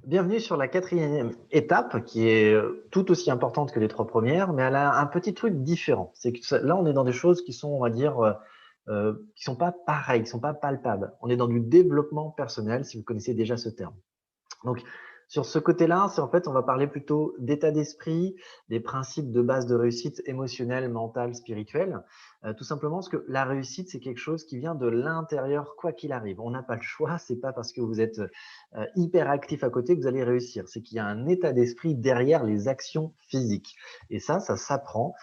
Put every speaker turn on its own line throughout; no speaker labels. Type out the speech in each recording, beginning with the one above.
Bienvenue sur la quatrième étape qui est tout aussi importante que les trois premières, mais elle a un petit truc différent. C'est que là, on est dans des choses qui sont, on va dire, qui sont pas pareilles, qui sont pas palpables. On est dans du développement personnel, si vous connaissez déjà ce terme. Donc, sur ce côté-là, c'est en fait, on va parler plutôt d'état d'esprit, des principes de base de réussite émotionnelle, mentale, spirituelle. Tout simplement parce que la réussite, c'est quelque chose qui vient de l'intérieur, quoi qu'il arrive. On n'a pas le choix. C'est pas parce que vous êtes hyper actif à côté que vous allez réussir. C'est qu'il y a un état d'esprit derrière les actions physiques. Et ça s'apprend.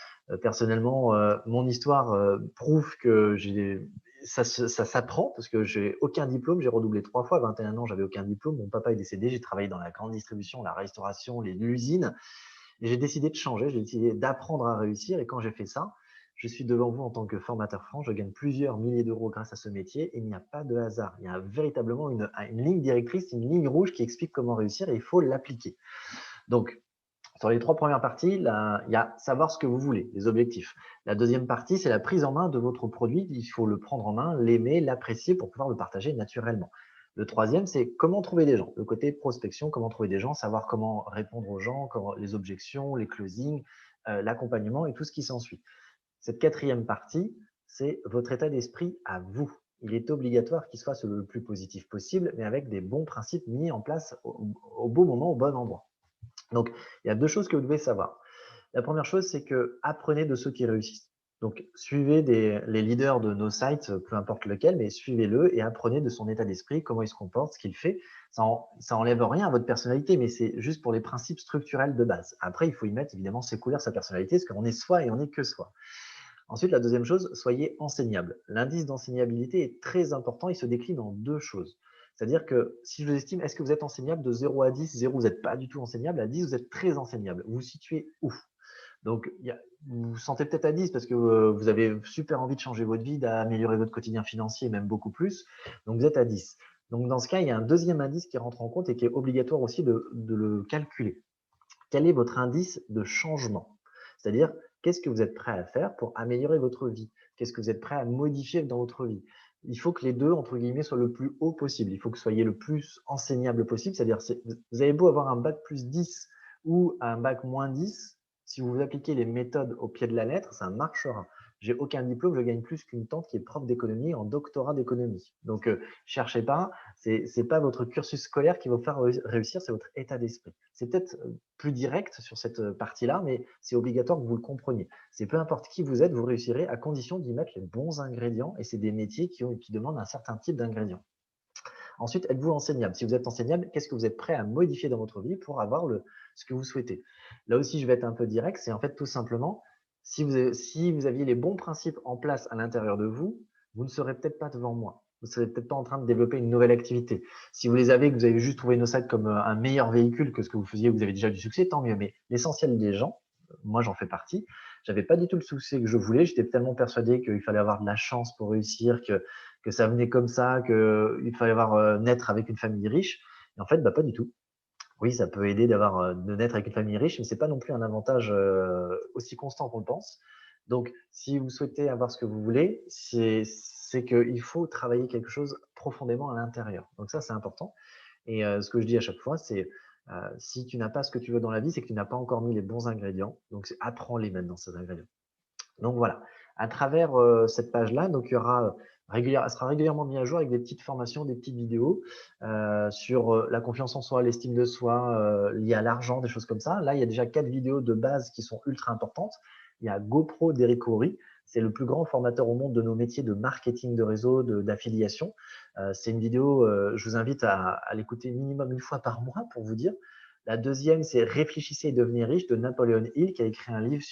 Personnellement, mon histoire prouve que ça s'apprend parce que j'ai aucun diplôme, j'ai redoublé 3 fois, 21 ans, j'avais aucun diplôme, mon papa est décédé, j'ai travaillé dans la grande distribution, la restauration, l'usine, et j'ai décidé de changer, j'ai décidé d'apprendre à réussir, et quand j'ai fait ça, je suis devant vous en tant que formateur franc, je gagne plusieurs milliers d'euros grâce à ce métier, et il n'y a pas de hasard, il y a véritablement une ligne directrice, une ligne rouge qui explique comment réussir, et il faut l'appliquer. Donc, sur les 3 premières parties, là, il y a savoir ce que vous voulez, les objectifs. La deuxième partie, c'est la prise en main de votre produit. Il faut le prendre en main, l'aimer, l'apprécier pour pouvoir le partager naturellement. Le troisième, c'est comment trouver des gens. Le côté prospection, comment trouver des gens, savoir comment répondre aux gens, les objections, les closings, l'accompagnement et tout ce qui s'ensuit. Cette quatrième partie, c'est votre état d'esprit à vous. Il est obligatoire qu'il soit le plus positif possible, mais avec des bons principes mis en place au bon moment, au bon endroit. Donc, il y a 2 choses que vous devez savoir. La première chose, c'est que apprenez de ceux qui réussissent. Donc, suivez les leaders de nos sites, peu importe lequel, mais suivez-le et apprenez de son état d'esprit, comment il se comporte, ce qu'il fait. Ça enlève rien à votre personnalité, mais c'est juste pour les principes structurels de base. Après, il faut y mettre évidemment ses couleurs, sa personnalité, parce qu'on est soi et on n'est que soi. Ensuite, la deuxième chose, soyez enseignable. L'indice d'enseignabilité est très important, il se décline en 2 choses. C'est-à-dire que si je vous estime, est-ce que vous êtes enseignable de 0 à 10? 0, vous n'êtes pas du tout enseignable. À 10, vous êtes très enseignable. Vous vous situez où? Donc, vous vous sentez peut-être à 10 parce que vous avez super envie de changer votre vie, d'améliorer votre quotidien financier, même beaucoup plus. Donc, vous êtes à 10. Donc, dans ce cas, il y a un deuxième indice qui rentre en compte et qui est obligatoire aussi de le calculer. Quel est votre indice de changement? C'est-à-dire, qu'est-ce que vous êtes prêt à faire pour améliorer votre vie? Qu'est-ce que vous êtes prêt à modifier dans votre vie? Il faut que les deux, entre guillemets, soient le plus haut possible. Il faut que vous soyez le plus enseignable possible. C'est-à-dire, vous avez beau avoir un bac plus 10 ou un bac moins 10, si vous appliquez les méthodes au pied de la lettre, ça marchera. J'ai aucun diplôme, je gagne plus qu'une tante qui est prof d'économie en doctorat d'économie. Donc, cherchez pas, c'est pas votre cursus scolaire qui va vous faire réussir, c'est votre état d'esprit. C'est peut-être plus direct sur cette partie-là, mais c'est obligatoire que vous le compreniez. C'est peu importe qui vous êtes, vous réussirez à condition d'y mettre les bons ingrédients, et c'est des métiers qui demandent un certain type d'ingrédients. Ensuite, êtes-vous enseignable? Si vous êtes enseignable, qu'est-ce que vous êtes prêt à modifier dans votre vie pour avoir ce que vous souhaitez? Là aussi, je vais être un peu direct, c'est en fait tout simplement, si vous aviez les bons principes en place à l'intérieur de vous, vous ne serez peut-être pas devant moi. Vous ne serez peut-être pas en train de développer une nouvelle activité. Si vous les avez, que vous avez juste trouvé nos sites comme un meilleur véhicule que ce que vous faisiez, vous avez déjà du succès, tant mieux. Mais l'essentiel des gens, moi j'en fais partie, j'avais pas du tout le succès que je voulais. J'étais tellement persuadé qu'il fallait avoir de la chance pour réussir, que ça venait comme ça, qu'il fallait naître avec une famille riche. Et en fait, bah, pas du tout. Oui, ça peut aider de naître avec une famille riche, mais c'est pas non plus un avantage aussi constant qu'on le pense. Donc, si vous souhaitez avoir ce que vous voulez, c'est qu'il faut travailler quelque chose profondément à l'intérieur. Donc ça, c'est important. Et ce que je dis à chaque fois, c'est si tu n'as pas ce que tu veux dans la vie, c'est que tu n'as pas encore mis les bons ingrédients. Donc, apprends-les maintenant, ces ingrédients. Donc voilà, à travers cette page-là, donc il y aura elle sera régulièrement mise à jour avec des petites formations, des petites vidéos sur la confiance en soi, l'estime de soi, liée à l'argent, des choses comme ça. Là, il y a déjà 4 vidéos de base qui sont ultra importantes. Il y a GoPro d'Eric Horry, c'est le plus grand formateur au monde de nos métiers de marketing de réseau, d'affiliation. C'est une vidéo, je vous invite à l'écouter minimum une fois par mois pour vous dire. La deuxième, c'est Réfléchissez et devenez riche de Napoleon Hill, qui a écrit un livre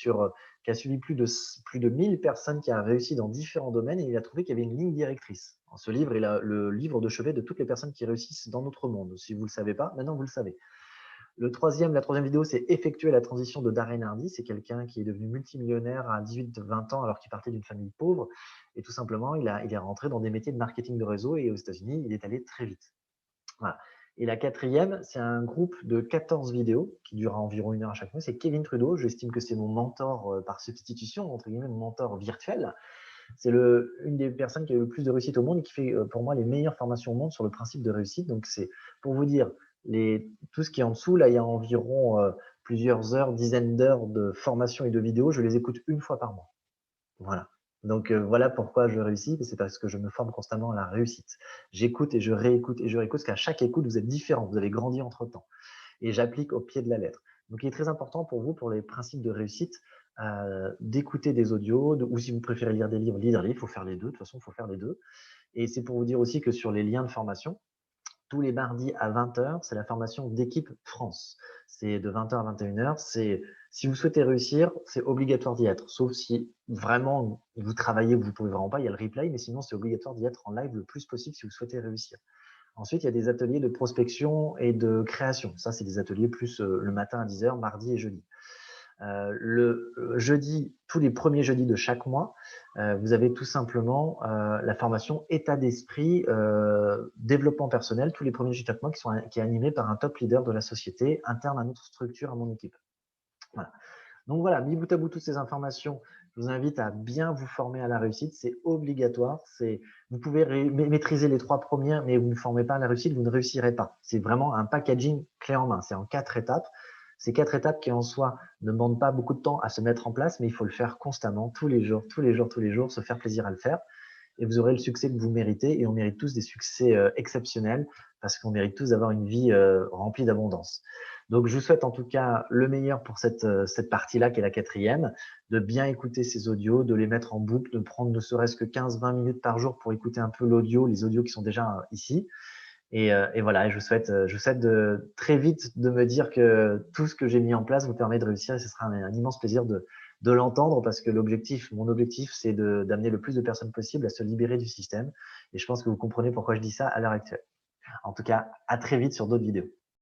qui a suivi plus de 1000 personnes, qui a réussi dans différents domaines, et il a trouvé qu'il y avait une ligne directrice. Dans ce livre, il a le livre de chevet de toutes les personnes qui réussissent dans notre monde. Si vous ne le savez pas, maintenant vous le savez. La troisième vidéo, c'est Effectuer la transition de Darren Hardy. C'est quelqu'un qui est devenu multimillionnaire à 18-20 ans alors qu'il partait d'une famille pauvre. Et tout simplement, il est rentré dans des métiers de marketing de réseau, et aux États-Unis, il est allé très vite. Voilà. Et la quatrième, c'est un groupe de 14 vidéos qui durera environ 1 heure à chaque fois. C'est Kevin Trudeau. J'estime que c'est mon mentor par substitution, entre guillemets, mon mentor virtuel. C'est une des personnes qui a eu le plus de réussite au monde et qui fait pour moi les meilleures formations au monde sur le principe de réussite. Donc, c'est pour vous dire, tout ce qui est en dessous, là, il y a environ plusieurs heures, dizaines d'heures de formation et de vidéos. Je les écoute une fois par mois. Voilà. Donc, voilà pourquoi je réussis, c'est parce que je me forme constamment à la réussite. J'écoute et je réécoute et je réécoute, parce qu'à chaque écoute, vous êtes différent, vous avez grandi entre-temps. Et j'applique au pied de la lettre. Donc, il est très important pour vous, pour les principes de réussite, d'écouter des audios, ou si vous préférez lire des livres, lire des livres. Il faut faire les deux. De toute façon, il faut faire les deux. Et c'est pour vous dire aussi que sur les liens de formation, tous les mardis à 20h, c'est la formation d'équipe France. C'est de 20h à 21h. Si vous souhaitez réussir, c'est obligatoire d'y être. Sauf si vraiment vous travaillez, vous ne pouvez vraiment pas, il y a le replay, mais sinon c'est obligatoire d'y être en live le plus possible si vous souhaitez réussir. Ensuite, il y a des ateliers de prospection et de création. Ça, c'est des ateliers plus le matin à 10h, mardi et jeudi. Le jeudi, tous les premiers jeudis de chaque mois, vous avez tout simplement la formation état d'esprit, développement personnel, tous les premiers jeudis de chaque mois qui est animé par un top leader de la société interne à notre structure, à mon équipe. Voilà. Donc voilà, mis bout à bout toutes ces informations, je vous invite à bien vous former à la réussite. C'est obligatoire. Vous pouvez maîtriser les 3 premières, mais vous ne formez pas à la réussite, vous ne réussirez pas. C'est vraiment un packaging clé en main. C'est en 4 étapes. Ces 4 étapes qui en soi ne demandent pas beaucoup de temps à se mettre en place, mais il faut le faire constamment, tous les jours, tous les jours, tous les jours, se faire plaisir à le faire. Et vous aurez le succès que vous méritez. Et on mérite tous des succès exceptionnels parce qu'on mérite tous d'avoir une vie remplie d'abondance. Donc, je vous souhaite en tout cas le meilleur pour cette partie-là qui est la 4e, de bien écouter ces audios, de les mettre en boucle, de prendre ne serait-ce que 15-20 minutes par jour pour écouter un peu l'audio, les audios qui sont déjà ici. Et voilà, je vous souhaite de très vite de me dire que tout ce que j'ai mis en place vous permet de réussir et ce sera un immense plaisir de l'entendre parce que mon objectif, c'est d'amener le plus de personnes possible à se libérer du système. Et je pense que vous comprenez pourquoi je dis ça à l'heure actuelle. En tout cas, à très vite sur d'autres vidéos.